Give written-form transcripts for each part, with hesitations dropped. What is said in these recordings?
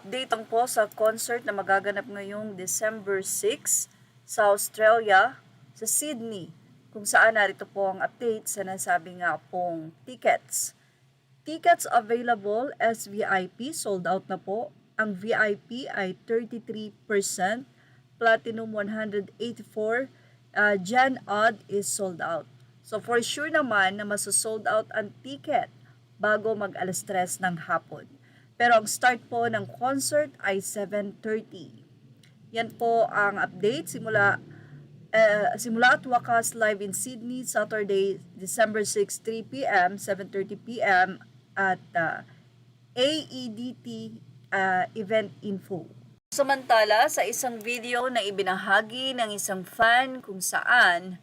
update lang po sa concert na magaganap ngayong December 6 sa Australia, sa Sydney, kung saan narito po ang update sa nasabi nga pong tickets. Tickets available as VIP, sold out na po. Ang VIP ay 33%, Platinum 184, Gen Odd is sold out. So for sure naman na masosold out ang ticket bago mag alas 3 ng hapon. Pero ang start po ng concert ay 7:30. Yan po ang update simula at wakas live in Sydney, Saturday, December 6, 3 p.m., 7:30 p.m. at AEDT event info. Samantala, sa isang video na ibinahagi ng isang fan kung saan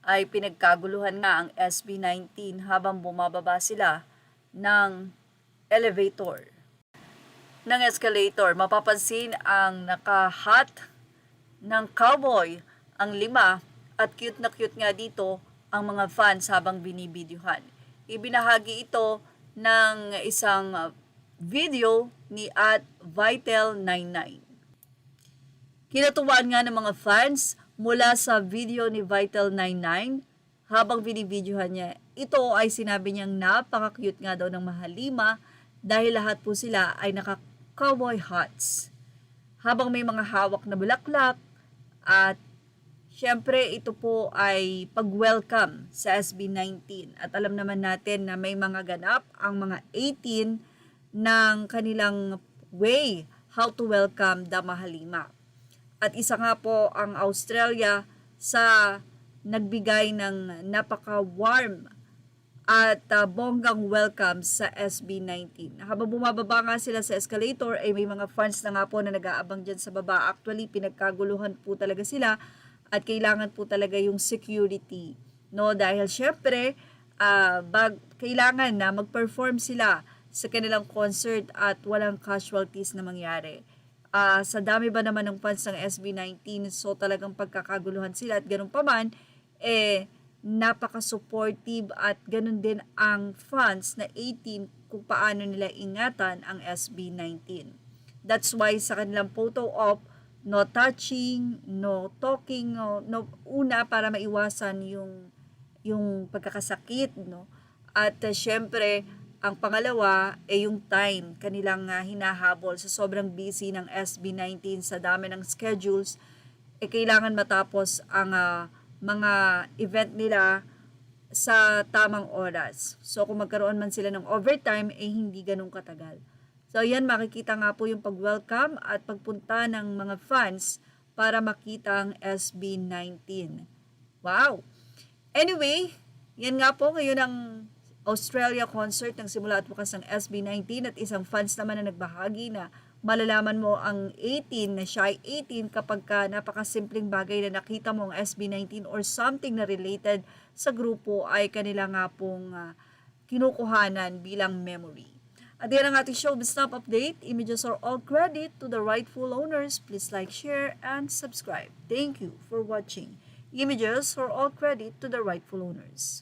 ay pinagkaguluhan nga ang SB19 habang bumababa sila ng elevator. Ng escalator, mapapansin ang naka-hat ng cowboy ang 5 at cute na cute nga dito ang mga fans habang binibidyohan. Ibinahagi ito ng isang video ni @Vital99. Kinatuwaan nga ng mga fans mula sa video ni Vital99 habang binibidyohan niya. Ito ay sinabi niyang napaka-cute nga daw ng mga 5 dahil lahat po sila ay naka-cowboy hats. Habang may mga hawak na bulaklak at syempre ito po ay pag-welcome sa SB19. At alam naman natin na may mga ganap ang mga 18 ng kanilang way how to welcome the Mahalima. At isa nga po ang Australia sa nagbigay ng napaka-warm at bonggang welcome sa SB19. Habang bumababa nga sila sa escalator, ay may mga fans na nga po na nag-aabang dyan sa baba. Actually, pinagkaguluhan po talaga sila at kailangan po talaga yung security. No? Dahil syempre, kailangan na mag-perform sila sa kanilang concert at walang casualties na mangyari. Sa dami ba naman ng fans ng SB19, so talagang pagkakaguluhan sila at ganun pa man, napaka-supportive at ganun din ang fans na 18 kung paano nila ingatan ang SB19. That's why sa kanilang photo op, no touching, no talking, no una para maiwasan yung pagkakasakit, no? At syempre, ang pangalawa ay yung time kanilang hinahabol sa sobrang busy ng SB19 sa dami ng schedules, kailangan matapos ang mga event nila sa tamang oras. So kung magkaroon man sila ng overtime, hindi ganun katagal. So yan, makikita nga po yung pag-welcome at pagpunta ng mga fans para makita ang SB19. Wow! Anyway, yan nga po ngayon ang Australia concert ng simula at wakas ng SB19 at isang fans naman na nagbahagi na malalaman mo ang 18 na siya ay 18 kapag ka napakasimpleng bagay na nakita mo ang SB19 or something na related sa grupo ay kanila nga pong kinukuhanan bilang memory. At yan ang ating showbiz top update. Images are all credit to the rightful owners. Please like, share, and subscribe. Thank you for watching. Images are all credit to the rightful owners.